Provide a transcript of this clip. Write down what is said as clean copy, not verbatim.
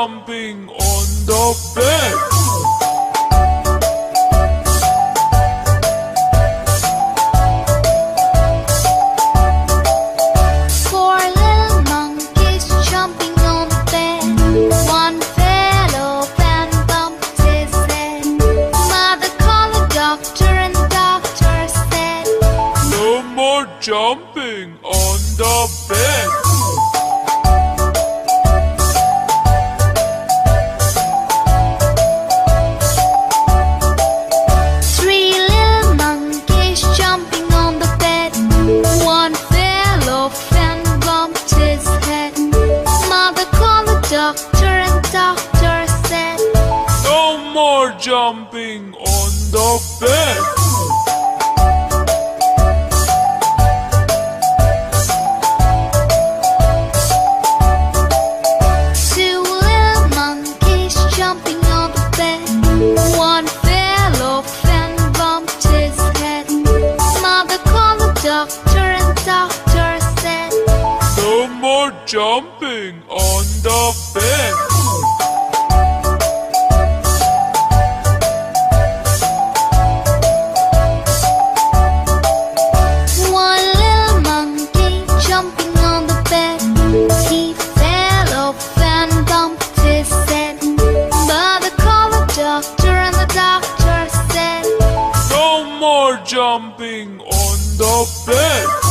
jumping on the bed. Four little monkeys jumping on the bed. One fell off and bumped his head. Mother called the doctor and the doctor said, No more jumping on the bed. Three little monkeys jumping on the bed. One fell off and bumped his head. Mother called the doctor and the doctor said, No more jumping on the bed. Two little monkeys jumping on the bed. One fell off and bumped his head. Mother called the doctor and the doctor said, No more jumping on the bed. One little monkey jumping on the bed. He fell off and bumped his head. Mother called the doctor and the doctor said, No more jumping on the bed.